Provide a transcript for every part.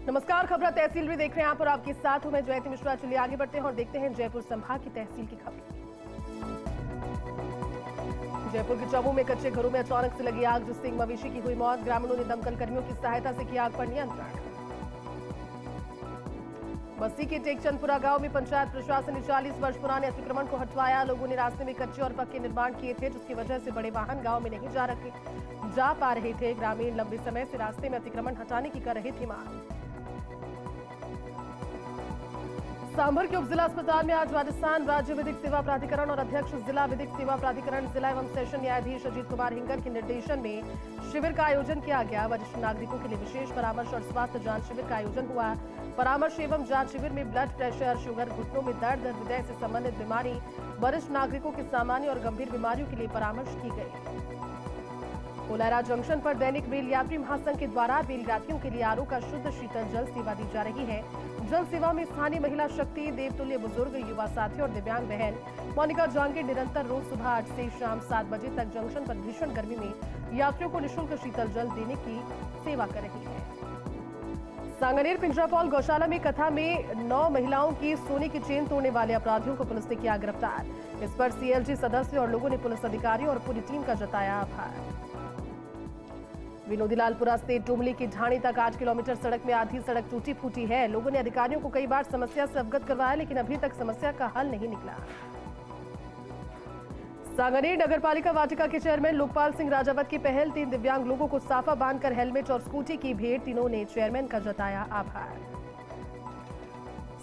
नमस्कार, खबर तहसील में देख रहे हैं आप और आपके साथ हूं मैं जयती मिश्रा। चलिए आगे बढ़ते हैं और देखते हैं जयपुर संभाग की तहसील की खबर। जयपुर के चौबू में कच्चे घरों में अचानक से लगी आग, जिससे एक मवेशी की हुई मौत। ग्रामीणों ने दमकल कर्मियों की सहायता से किया आग पर नियंत्रण। बस्ती के टेकचंदपुरा गांव में पंचायत प्रशासन ने 40 वर्ष पुराने अतिक्रमण को हटवाया। लोगों ने रास्ते में कच्चे और पक्के निर्माण किए थे, जिसकी वजह से बड़े वाहन गांव में नहीं जा पा रहे थे। ग्रामीण लंबे समय से रास्ते में अतिक्रमण हटाने की कर रहे थे मांग। सांभर के उप जिला अस्पताल में आज राजस्थान राज्य विधिक सेवा प्राधिकरण और अध्यक्ष जिला विधिक सेवा प्राधिकरण जिला एवं सेशन न्यायाधीश अजीत कुमार हिंगर के निर्देशन में शिविर का आयोजन किया गया। वरिष्ठ नागरिकों के लिए विशेष परामर्श और स्वास्थ्य जांच शिविर का आयोजन हुआ। परामर्श एवं जांच शिविर में ब्लड प्रेशर, शुगर, घुटनों में दर्द, हृदय से संबंधित बीमारी, वरिष्ठ नागरिकों की सामान्य और गंभीर बीमारियों के लिए परामर्श की गई। कोलारा जंक्शन पर दैनिक रेल यात्री महासंघ के द्वारा रेल यात्रियों के लिए आरओ का शुद्ध शीतल जल सेवा दी जा रही है। जल सेवा में स्थानीय महिला शक्ति, देवतुल्य बुजुर्ग, युवा साथी और दिव्यांग बहन मोनिका जांगीर निरंतर रोज सुबह 8 से शाम 7 बजे तक जंक्शन पर भीषण गर्मी में यात्रियों को निःशुल्क शीतल जल देने की सेवा कर रही है। सांगनेर पिंजरापौल गौशाला में कथा में 9 महिलाओं की सोने की चेन तोड़ने वाले अपराधियों को पुलिस ने किया गिरफ्तार। इस पर सीएलजी सदस्य और लोगों ने पुलिस अधिकारियों और पूरी टीम का जताया आभार। विनोदी लालपुरा से टुमली की ढाणी तक 8 किलोमीटर सड़क में आधी सड़क टूटी फूटी है। लोगों ने अधिकारियों को कई बार समस्या से अवगत करवाया, लेकिन अभी तक समस्या का हल नहीं निकला। सांगनेर नगरपालिका वाटिका के चेयरमैन लोकपाल सिंह राजावत की पहल, 3 दिव्यांग लोगों को साफा बांधकर हेलमेट और स्कूटी की भेंट। तीनों ने चेयरमैन का जताया आभार।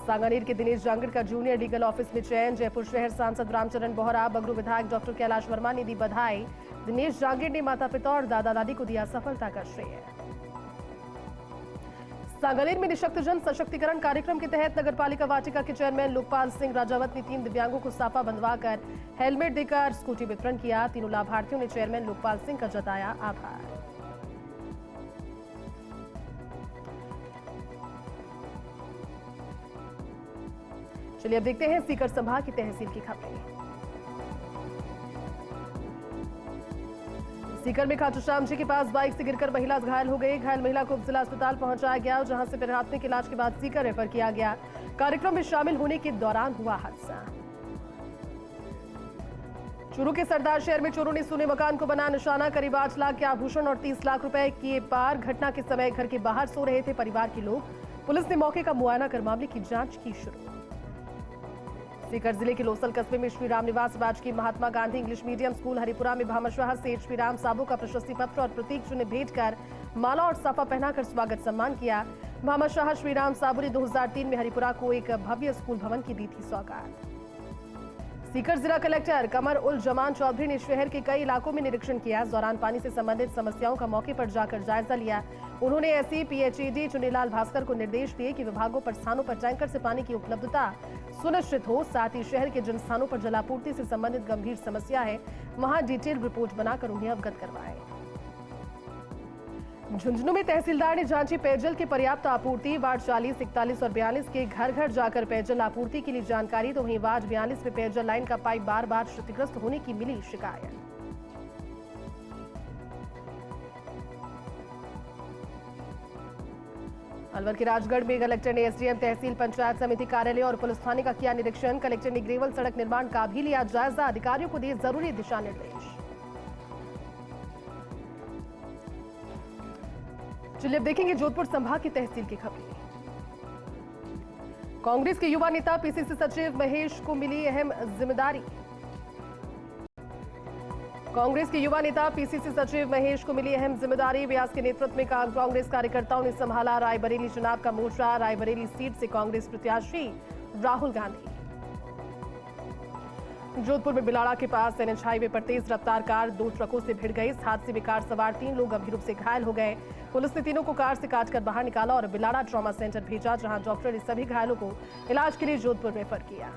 सांगनेर के दिनेश जांगड़ का जूनियर लीगल ऑफिस में चयन। जयपुर शहर सांसद रामचरण बोहरा, बगरू विधायक डॉक्टर कैलाश वर्मा ने दी बधाई। दिनेश जांगड़ ने माता पिता और दादा दादी को दिया सफलता का श्रेय। सांगनेर में निःशक्तजन सशक्तिकरण कार्यक्रम के तहत नगरपालिका वाटिका के चेयरमैन लोकपाल सिंह राजावत ने 3 दिव्यांगों को साफा बंधवाकर हेलमेट देकर स्कूटी वितरण किया। तीनों लाभार्थियों ने चेयरमैन लोकपाल सिंह का जताया आभार। चलिए अब देखते हैं सीकर संभाग की तहसील की खबरें। सीकर में खाटूश्याम जी के पास बाइक से गिरकर महिला घायल हो गई। घायल महिला को जिला अस्पताल पहुंचाया गया, जहां से प्राथमिक इलाज के बाद सीकर रेफर किया गया। कार्यक्रम में शामिल होने के दौरान हुआ हादसा। चूरू के सरदार शहर में चोरों ने सोने मकान को बनाया निशाना। करीब 8 लाख के आभूषण और 30 लाख रुपए किए पार। घटना के समय घर के बाहर सो रहे थे परिवार के लोग। पुलिस ने मौके का मुआयना कर मामले की जांच की शुरू। सीकर जिले के लोसल कस्बे में श्रीराम निवास राजकीय Mahatma Gandhi English medium school Haripura में भामाशाह से श्रीराम साबू का प्रशस्ति पत्र और प्रतीक चिन्ह भेंट कर माला और साफा पहनाकर स्वागत सम्मान किया। भामाशाह श्रीराम साबू ने 2003 में हरिपुरा को एक भव्य स्कूल भवन की दी थी सौगात। सीकर जिला कलेक्टर कमर उल जमान चौधरी ने शहर के कई इलाकों में निरीक्षण किया। इस दौरान पानी से संबंधित समस्याओं का मौके पर जाकर जायजा लिया। उन्होंने एसई पीएचईडी चुनीलाल भास्कर को निर्देश दिए कि विभागों पर स्थानों पर टैंकर से पानी की उपलब्धता सुनिश्चित हो। साथ ही शहर के जिन स्थानों पर जलापूर्ति से संबंधित गंभीर समस्या है, वहां डिटेल रिपोर्ट बनाकर उन्हें अवगत करवाएं। झुंझुनू में तहसीलदार ने जांची पेयजल की पर्याप्त आपूर्ति। वार्ड 40, 41 और 42 के घर घर जाकर पेयजल आपूर्ति के लिए जानकारी। तो वहीं वार्ड 42 में पेयजल लाइन का पाइप बार बार क्षतिग्रस्त होने की मिली शिकायत। अलवर के राजगढ़ में कलेक्टर ने एसडीएम, तहसील, पंचायत समिति कार्यालय और पुलिस थाने का किया निरीक्षण। कलेक्टर ने ग्रेवल सड़क निर्माण का भी लिया जायजा। अधिकारियों को दिए जरूरी दिशा निर्देश। चलिए अब देखेंगे जोधपुर संभाग की तहसील की खबरें। कांग्रेस के युवा नेता पीसीसी सचिव महेश को मिली अहम जिम्मेदारी। कांग्रेस के युवा नेता पीसीसी सचिव महेश को मिली अहम जिम्मेदारी। व्यास के नेतृत्व में कांग्रेस कार्यकर्ताओं ने संभाला रायबरेली चुनाव का मोर्चा। रायबरेली सीट से कांग्रेस प्रत्याशी राहुल गांधी। जोधपुर में बिलाड़ा के पास एनएच हाईवे पर तेज रफ्तार कार 2 ट्रकों से भिड़ गई। इस हादसे में कार सवार 3 लोग गंभीर रूप से घायल हो गए। पुलिस ने तीनों को कार से काटकर बाहर निकाला और बिलाड़ा ट्रॉमा सेंटर भेजा, जहां डॉक्टर ने सभी घायलों को इलाज के लिए जोधपुर रेफर किया।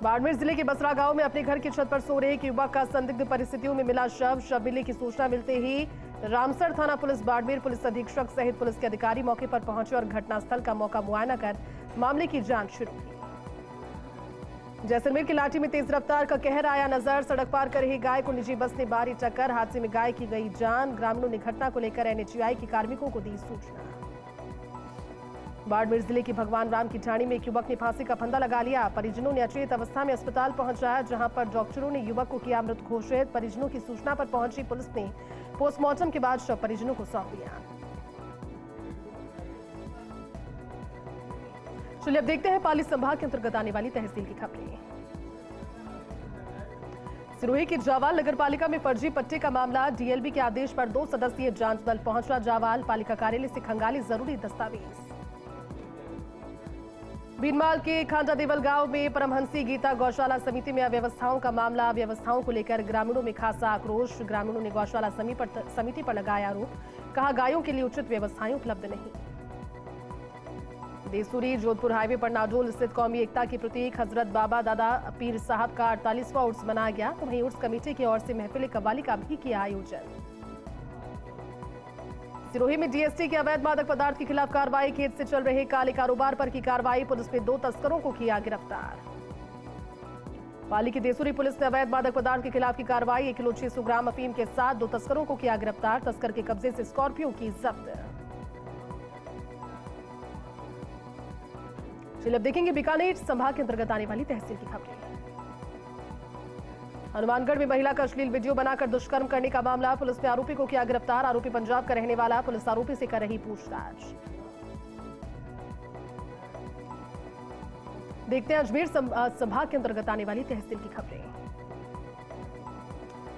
बाड़मेर जिले के बसरा गांव में अपने घर की छत पर सो रहे एक युवक का संदिग्ध परिस्थितियों में मिला शव मिलने की सूचना मिलते ही रामसर थाना पुलिस, बाड़मेर पुलिस अधीक्षक सहित पुलिस के अधिकारी मौके पर पहुंचे और घटनास्थल का मौका मुआयना कर मामले की जांच शुरू की। जैसलमेर की लाठी में तेज रफ्तार का कहर आया नजर। सड़क पार कर रही गाय को निजी बस ने मारी टक्कर। हादसे में गाय की गई जान। ग्रामीणों ने घटना को लेकर एनएचआई के कार्मिकों को दी सूचना। बाड़मेर जिले की भगवान राम की ठाणी में एक युवक ने फांसी का फंदा लगा लिया। परिजनों ने अचेत अवस्था में अस्पताल पहुंचाया, जहां पर डॉक्टरों ने युवक को किया मृत घोषित। परिजनों की सूचना पर पहुंची पुलिस ने पोस्टमार्टम के बाद शव परिजनों को सौंप दिया। चलिए अब देखते हैं पाली संभाग के अंतर्गत आने वाली तहसील की खबरें। सिरोही की जावाल नगर पालिका में फर्जी पट्टे का मामला। डीएलबी के आदेश पर 2 सदस्यीय जांच दल पहुंचा जावाल। पालिका कार्यालय से खंगाली जरूरी दस्तावेज। बीनमाल के खांडा देवल गांव में परमहंसी गीता गौशाला समिति में अव्यवस्थाओं का मामला। व्यवस्थाओं को लेकर ग्रामीणों में खासा आक्रोश। ग्रामीणों ने गौशाला समिति पर लगाया आरोप, कहा गायों के लिए उचित व्यवस्थाएं उपलब्ध नहीं। देसूरी जोधपुर हाईवे पर नाडोल स्थित कौमी एकता के प्रतीक हजरत बाबा दादा पीर साहब का 48वां उर्स मनाया गया। तो वहीं उर्स कमेटी की ओर से महफिल कव्वाली का भी किया आयोजन। सिरोही में डीएसटी के अवैध मादक पदार्थ के खिलाफ कार्रवाई। खेत से चल रहे काले कारोबार पर की कार्रवाई। पुलिस ने 2 तस्करों को किया गिरफ्तार। पाली की देसूरी पुलिस ने अवैध मादक पदार्थ के खिलाफ की कार्रवाई। 1 किलो 600 ग्राम अफीम के साथ 2 तस्करों को किया गिरफ्तार। तस्कर के कब्जे से स्कॉर्पियो की जब्त। चलिए अब देखेंगे बीकानेर संभाग के अंतर्गत आने वाली तहसील की खबरें। हनुमानगढ़ में महिला का अश्लील वीडियो बनाकर दुष्कर्म करने का मामला। पुलिस ने आरोपी को किया गिरफ्तार। आरोपी पंजाब का रहने वाला। पुलिस आरोपी से कर रही पूछताछ। देखते हैं अजमेर संभाग के अंतर्गत आने वाली तहसील की खबरें।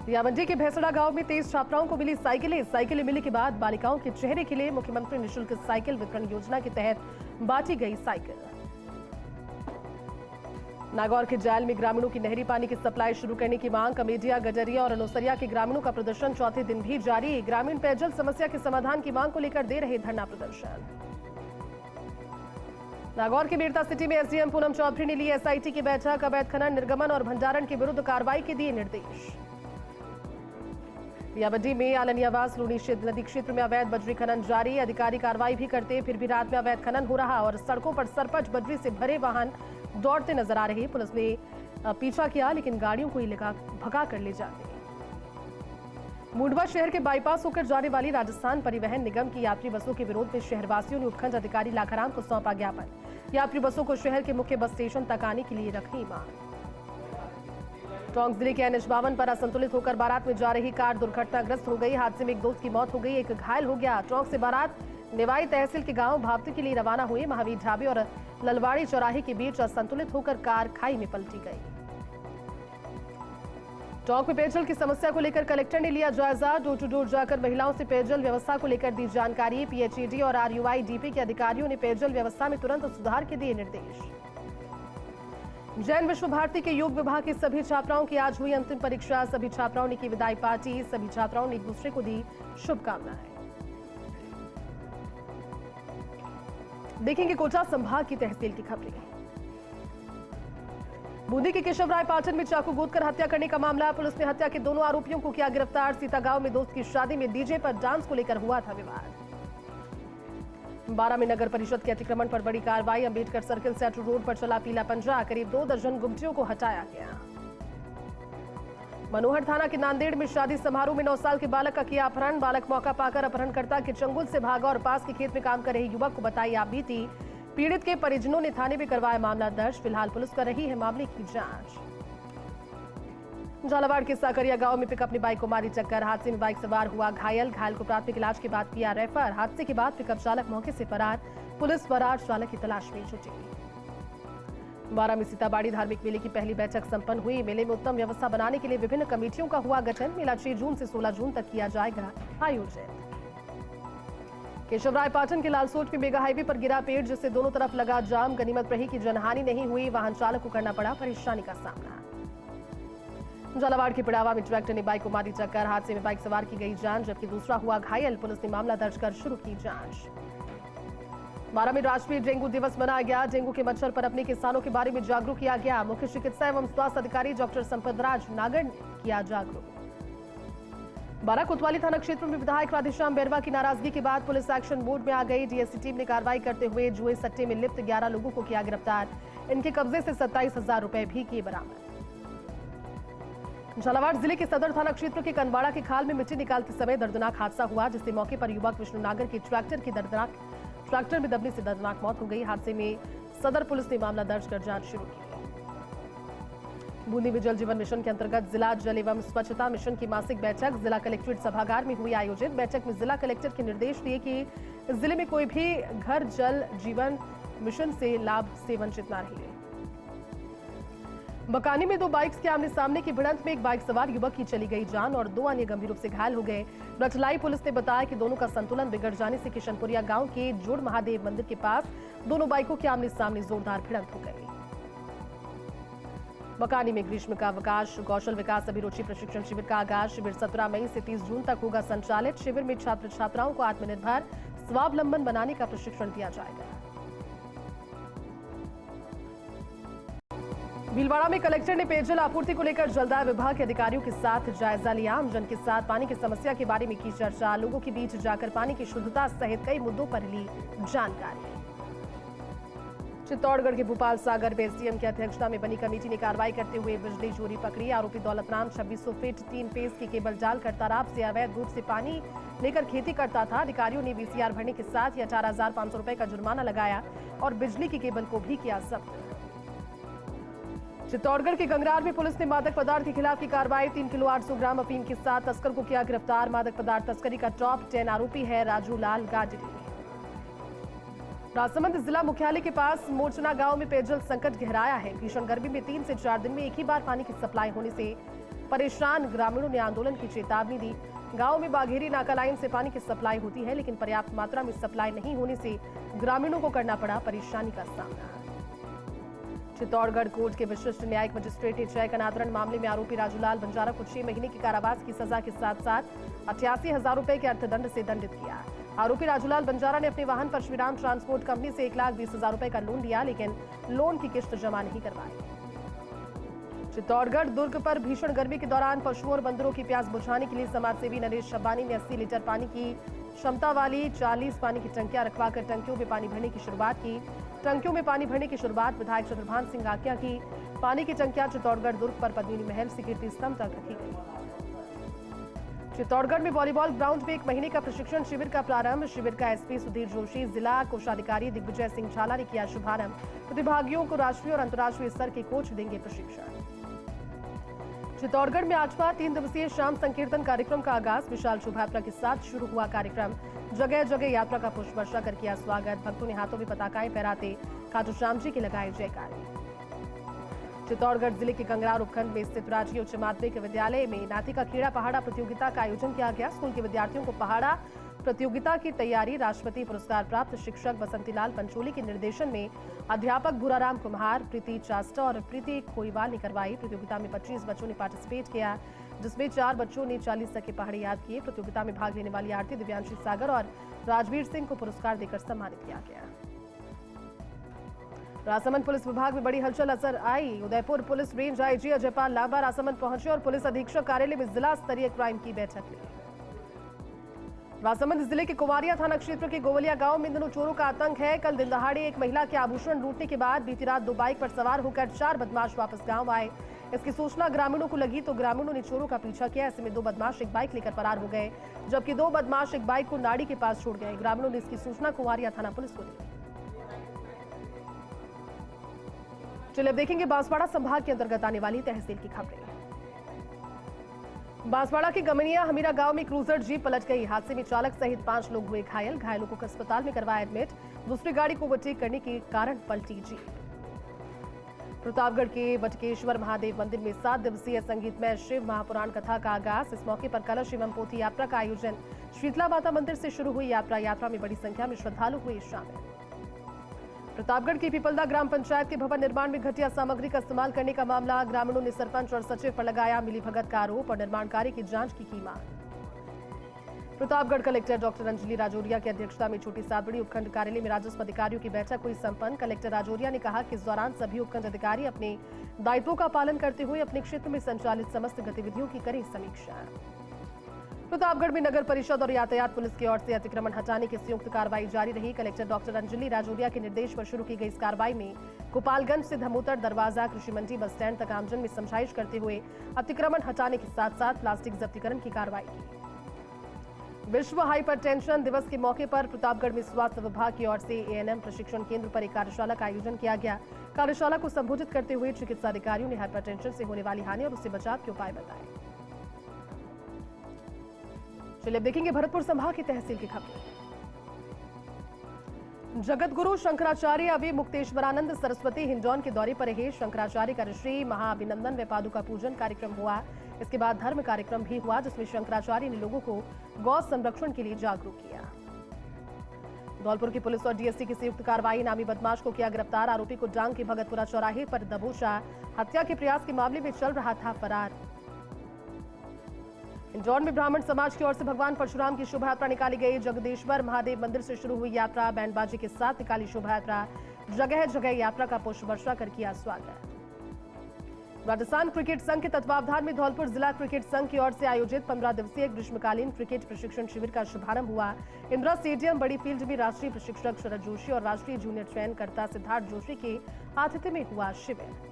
रियामंडी के भैंसड़ा गांव में 23 छात्राओं को मिली साइकिलें मिलने के बाद बालिकाओं के चेहरे के लिए मुख्यमंत्री निःशुल्क साइकिल वितरण योजना के तहत बांटी गई साइकिल। नागौर के जायल में ग्रामीणों की नहरी पानी की सप्लाई शुरू करने की मांग। कमेडिया, गजरिया और अनोसरिया के ग्रामीणों का प्रदर्शन चौथे दिन भी जारी। ग्रामीण पेयजल समस्या के समाधान की मांग को लेकर दे रहे धरना प्रदर्शन। नागौर के मेरता सिटी में एसडीएम पूनम चौधरी ने ली एसआईटी की बैठक। अवैध खनन, निर्गमन और भंडारण के विरुद्ध कार्रवाई के दिए निर्देश। रियाबड्डी में आलनियावास लूनी नदी क्षेत्र में अवैध बजरी खनन जारी। अधिकारी कार्रवाई भी करते, फिर भी रात में अवैध खनन हो रहा और सड़कों पर सरपट बजरी से भरे वाहन दौड़ते नजर आ रहे। पुलिस ने पीछा किया, लेकिन गाड़ियों को ही भगा कर ले जाते। मुंडवा शहर के बाईपास होकर जाने वाली राजस्थान परिवहन निगम की यात्री बसों के विरोध में शहरवासियों ने उपखंड अधिकारी लाखाराम को सौंपा ज्ञापन। यात्री बसों को शहर के मुख्य बस स्टेशन तक आने के लिए रखी मांग। टोंक जिले के NH 52 पर असंतुलित होकर बारात में जा रही कार दुर्घटनाग्रस्त हो गई। हादसे में एक दोस्त की मौत हो गई, एक घायल हो गया। टोंक से बारात निवाई तहसील के गांव भावती के लिए रवाना हुई। महावीर ढाबे और ललवाड़ी चौराहे के बीच असंतुलित होकर कार खाई में पलटी गई। टोंक में पेयजल की समस्या को लेकर कलेक्टर ने लिया जायजा। डोर टू डोर जाकर महिलाओं से पेयजल व्यवस्था को लेकर दी जानकारी। PHED और RUIDP के अधिकारियों ने पेयजल व्यवस्था में तुरंत सुधार के दिए निर्देश। जैन विश्व भारती के योग विभाग की सभी छात्राओं की आज हुई अंतिम परीक्षा। सभी छात्राओं ने की विदाई पार्टी। सभी छात्राओं ने एक दूसरे को दी शुभकामनाएं। देखेंगे कोटा संभाग की तहसील की खबरें। बूंदी के केशवराय पाटन में चाकू गोदकर हत्या करने का मामला। पुलिस ने हत्या के दोनों आरोपियों को किया गिरफ्तार। सीता गांव में दोस्त की शादी में डीजे पर डांस को लेकर हुआ था विवाद। 12 में नगर परिषद के अतिक्रमण पर बड़ी कार्रवाई। अंबेडकर सर्किल से अटू रोड पर चला पीला पंजा। करीब 2 दर्जन गुमटियों को हटाया गया। मनोहर थाना के नांदेड़ में शादी समारोह में 9 साल के बालक का किया अपहरण। बालक मौका पाकर अपहरणकर्ता के चंगुल से भागा और पास के खेत में काम कर रहे युवक को बताई आप बीती। पीड़ित के परिजनों ने थाने में करवाया मामला दर्ज। फिलहाल पुलिस कर रही है मामले की जांच। झालावाड़ के साकरिया गांव में पिकअप ने बाइक को मारी टक्कर। हादसे में बाइक सवार हुआ घायल को प्राथमिक इलाज के बाद किया रेफर। हादसे के बाद पिकअप चालक मौके से फरार। पुलिस फरार चालक की तलाश में जुटी। 12 में सीताबाड़ी धार्मिक मेले की पहली बैठक संपन्न हुई। मेले में उत्तम व्यवस्था बनाने के लिए विभिन्न कमेटियों का हुआ गठन। मेला 6 जून से 16 जून तक किया जाएगा आयोजित। केशवराय पाटन के लालसोट में मेगा हाईवे पर गिरा पेड़, जिससे दोनों तरफ लगा जाम। गनीमत रही कि जनहानि नहीं हुई। वाहन चालक को करना पड़ा परेशानी का सामना। झालावाड़ के पिड़ावा में ट्रैक्टर ने बाइक को मारी टक्कर। हादसे में बाइक सवार की गई जान, जबकि दूसरा हुआ घायल। पुलिस ने मामला दर्ज कर शुरू की जांच। 12 में राष्ट्रीय डेंगू दिवस मनाया गया। डेंगू के मच्छर पर अपने किसानों के बारे में जागरूक किया गया। मुख्य चिकित्सा एवं स्वास्थ्य अधिकारी डॉक्टर संपतराज नागर ने किया जागरूक। 12 कोतवाली थाना क्षेत्र में विधायक राधेश्याम बैरवा की नाराजगी के बाद पुलिस एक्शन मोड में आ गई। डीएससी टीम ने कार्रवाई करते हुए जुए सट्टे में लिप्त 11 लोगों को किया गिरफ्तार। इनके कब्जे से 27,000 रुपए भी किए बरामद। झालावाड़ जिले के सदर थाना क्षेत्र के कनवाड़ा के खाल में मिट्टी निकालते समय दर्दनाक हादसा हुआ, जिससे मौके पर युवक विष्णु नागर के ट्रैक्टर की दर्दनाक ट्रैक्टर में दबने से दर्दनाक मौत हो गई। हादसे में सदर पुलिस ने मामला दर्ज कर जांच शुरू की है। बूंदी में जल जीवन मिशन के अंतर्गत जिला जल एवं स्वच्छता मिशन की मासिक बैठक जिला कलेक्ट्रेट सभागार में हुई आयोजित। बैठक में जिला कलेक्टर के निर्देश दिए कि जिले में कोई भी घर जल जीवन मिशन से लाभ से वंचित न रहे। बकानी में 2 बाइक्स के आमने सामने की भिड़ंत में एक बाइक सवार युवक की चली गई जान और 2 अन्य गंभीर रूप से घायल हो गए। रटलाई पुलिस ने बताया कि दोनों का संतुलन बिगड़ जाने से किशनपुरिया गांव के जुड़ महादेव मंदिर के पास दोनों बाइकों के आमने सामने जोरदार भिड़ंत हो गई। बकानी में ग्रीष्म का अवकाश कौशल विकास अभिरुचि प्रशिक्षण शिविर का आगाज। शिविर 17 मई से 30 जून तक होगा संचालित। शिविर में छात्र छात्राओं को आत्मनिर्भर स्वावलंबन बनाने का प्रशिक्षण दिया जाएगा। भीलवाड़ा में कलेक्टर ने पेयजल आपूर्ति को लेकर जलदाय विभाग के अधिकारियों के साथ जायजा लिया। आमजन के साथ पानी की समस्या के बारे में की चर्चा। लोगों के बीच जाकर पानी की शुद्धता सहित कई मुद्दों पर ली जानकारी। चित्तौड़गढ़ के भोपाल सागर में एसडीएम की अध्यक्षता में बनी कमेटी ने कार्रवाई करते हुए बिजली चोरी पकड़ी। आरोपी दौलतराम 2600 फीट 3 फेज की केबल डालकर तालाब से अवैध रूप से पानी लेकर खेती करता था। अधिकारियों ने वीसीआर भरने के साथ ही 18,500 रुपए का जुर्माना लगाया और बिजली की केबल को भी किया जब्त। चित्तौड़गढ़ के गंगरार में पुलिस ने मादक पदार्थ के खिलाफ की कार्रवाई। 3 किलो 800 ग्राम अफीम के साथ तस्कर को किया गिरफ्तार। मादक पदार्थ तस्करी का टॉप 10 आरोपी है राजू लाल गाजरी। राजसमंद जिला मुख्यालय के पास मोचना गांव में पेयजल संकट गहराया है। भीषण गर्मी में 3 से 4 दिन में एक ही बार पानी की सप्लाई होने से परेशान ग्रामीणों ने आंदोलन की चेतावनी दी। गांव में बाघेरी नाका लाइन से पानी की सप्लाई होती है, लेकिन पर्याप्त मात्रा में सप्लाई नहीं होने से ग्रामीणों को करना पड़ा परेशानी का सामना। चित्तौड़गढ़ कोर्ट के विशिष्ट न्यायिक मजिस्ट्रेट ने चयन अनादरण मामले में आरोपी राजूलाल बंजारा को 6 महीने की कारावास की सजा के साथ साथ 88,000 रुपए के अर्थदंड से दंडित किया। आरोपी राजूलाल बंजारा ने अपने वाहन पर श्रीराम ट्रांसपोर्ट कंपनी से 1,20,000 रुपए का लोन लिया, लेकिन लोन की किस्त जमा नहीं करवाई। चित्तौड़गढ़ दुर्ग पर भीषण गर्मी के दौरान पशुओं और बंदरों की प्यास बुझाने के लिए समाजसेवी नरेश शब्बानी ने 80 लीटर पानी की क्षमता वाली 40 पानी की टंकियां रखवाकर टंकियों में पानी भरने की शुरुआत की। टंकियों में पानी भरने की शुरुआत विधायक चंद्रभान सिंह आकिया की। पानी की टंकियां चित्तौड़गढ़ दुर्ग पर पद्मिनी महल से कीर्ति स्तंभ तक रखी गई। चित्तौड़गढ़ में वॉलीबॉल ग्राउंड में 1 महीने का प्रशिक्षण शिविर का प्रारंभ। शिविर का एसपी सुधीर जोशी, जिला कोषाधिकारी दिग्विजय सिंह झाला ने किया शुभारंभ। प्रतिभागियों को राष्ट्रीय और अंतर्राष्ट्रीय स्तर के कोच देंगे प्रशिक्षण। चित्तौड़गढ़ में 8वां 3 दिवसीय शाम संकीर्तन कार्यक्रम का आगाज विशाल शोभायात्रा के साथ शुरू हुआ कार्यक्रम। जगह जगह यात्रा का पुष्प वर्षा कर किया स्वागत। भक्तों ने हाथों में पताकाएं फहराते खाटू श्याम जी के लगाए जयकारे। चित्तौड़गढ़ जिले के गंगरार उपखंड में स्थित राजकीय उच्च माध्यमिक विद्यालय में नाती का कीड़ा पहाड़ा प्रतियोगिता का आयोजन किया गया। स्कूल के विद्यार्थियों को पहाड़ा प्रतियोगिता की तैयारी राष्ट्रपति पुरस्कार प्राप्त शिक्षक बसंतीलाल पंचोली के निर्देशन में अध्यापक भूराराम कुम्हार, प्रीति चास्टा और प्रीति खोईवाल ने करवाई। प्रतियोगिता में 25 बच्चों ने पार्टिसिपेट किया, जिसमें 4 बच्चों ने 40 तक के पहाड़े याद किए। प्रतियोगिता में भाग लेने वाली आरती, दिव्यांशी सागर और राजवीर सिंह को पुरस्कार देकर सम्मानित किया गया। राजसमंद पुलिस विभाग में बड़ी हलचल नजर आई। Udaipur police range IG Ajaypal Lamba Rajsamand पहुंचे और पुलिस अधीक्षक कार्यालय में जिला स्तरीय क्राइम की बैठक ली। राजसमंद जिले के कुमारिया थाना क्षेत्र के गोवलिया गांव में इन दिनों चोरों का आतंक है। कल दिन दहाड़े एक महिला के आभूषण लूटने के बाद बीती रात 2 बाइक पर सवार होकर 4 बदमाश वापस गांव आए। इसकी सूचना ग्रामीणों को लगी तो ग्रामीणों ने चोरों का पीछा किया। ऐसे में 2 बदमाश एक बाइक लेकर फरार हो गए, जबकि 2 बदमाश एक बाइक को नाड़ी के पास छोड़ गए। ग्रामीणों ने इसकी सूचना कुमारिया थाना पुलिस को दी। चलिए देखेंगे बांसवाड़ा संभाग के अंतर्गत आने वाली तहसील की खबरें। बांसवाड़ा के गमनिया हमीरा गांव में क्रूजर जीप पलट गई। हादसे में चालक सहित 5 लोग हुए घायल। घायलों को अस्पताल में करवाया एडमिट। दूसरी गाड़ी को ओवरटेक करने के कारण पलटी जीप। प्रतापगढ़ के बटकेश्वर महादेव मंदिर में 7 दिवसीय संगीतमय शिव महापुराण कथा का आगाज। इस मौके पर कलश एवं पोथी यात्रा का आयोजन। शीतला माता मंदिर से शुरू हुई यात्रा में बड़ी संख्या में श्रद्धालु हुए शामिल। प्रतापगढ़ की पीपलदा ग्राम पंचायत के भवन निर्माण में घटिया सामग्री का इस्तेमाल करने का मामला। ग्रामीणों ने सरपंच और सचिव पर लगाया मिलीभगत का आरोप और निर्माण कार्य की जांच की मांग। प्रतापगढ़ कलेक्टर डॉक्टर अंजलि राजौरिया की अध्यक्षता में छोटी साबड़ी उपखंड कार्यालय में राजस्व अधिकारियों की बैठक हुई संपन्न। कलेक्टर राजौरिया ने कहा कि इस दौरान सभी उपखंड अधिकारी अपने दायित्वों का पालन करते हुए अपने क्षेत्र में संचालित समस्त गतिविधियों की करें समीक्षा। प्रतापगढ़ में नगर परिषद और यातायात पुलिस की ओर से अतिक्रमण हटाने की संयुक्त कार्रवाई जारी रही। कलेक्टर डॉक्टर अंजलि राजौरिया के निर्देश पर शुरू की गई इस कार्रवाई में गोपालगंज से धमोतर दरवाजा कृषि मंडी बस स्टैंड तक आमजन में समझाइश करते हुए अतिक्रमण हटाने के साथ साथ प्लास्टिक जब्तीकरण की कार्रवाई की। विश्व हाइपरटेंशन दिवस के मौके पर प्रतापगढ़ में स्वास्थ्य विभाग की ओर से एएनएम प्रशिक्षण केंद्र पर एक कार्यशाला का आयोजन किया गया। कार्यशाला को संबोधित करते हुए चिकित्सा अधिकारियों ने हाइपरटेंशन से होने वाली हानि और उससे बचाव के उपाय बताए। चलिए अब देखेंगे भरतपुर संभाग की तहसील की खबर। जगत गुरु शंकराचार्य अभी मुक्तेश्वरानंद सरस्वती हिंडौन के दौरे पर रहे। शंकराचार्य का ऋषि महाअभिनंदन व पादुका पूजन कार्यक्रम हुआ। इसके बाद धर्म कार्यक्रम भी हुआ, जिसमें शंकराचार्य ने लोगों को गौ संरक्षण के लिए जागरूक किया। धौलपुर की पुलिस और डीएससी की संयुक्त कार्रवाई, नामी बदमाश को किया गिरफ्तार। आरोपी को डांग के भगतपुरा चौराहे पर दबोचा। हत्या के प्रयास के मामले में चल रहा था फरार। इंदौर में ब्राह्मण समाज की ओर से भगवान परशुराम की शोभा यात्रा निकाली गई। जगदीश्वर महादेव मंदिर से शुरू हुई यात्रा बैंडबाजी के साथ निकाली शोभा यात्रा। जगह जगह यात्रा का पुष्प वर्षा कर किया स्वागत। राजस्थान क्रिकेट संघ के तत्वावधान में धौलपुर जिला क्रिकेट संघ की ओर से आयोजित 15 दिवसीय ग्रीष्मकालीन क्रिकेट प्रशिक्षण शिविर का शुभारंभ हुआ। इंदिरा स्टेडियम बड़ी फील्ड में राष्ट्रीय प्रशिक्षक शरद जोशी और राष्ट्रीय जूनियर चयनकर्ता सिद्धार्थ जोशी के आतिथ्य में हुआ शिविर।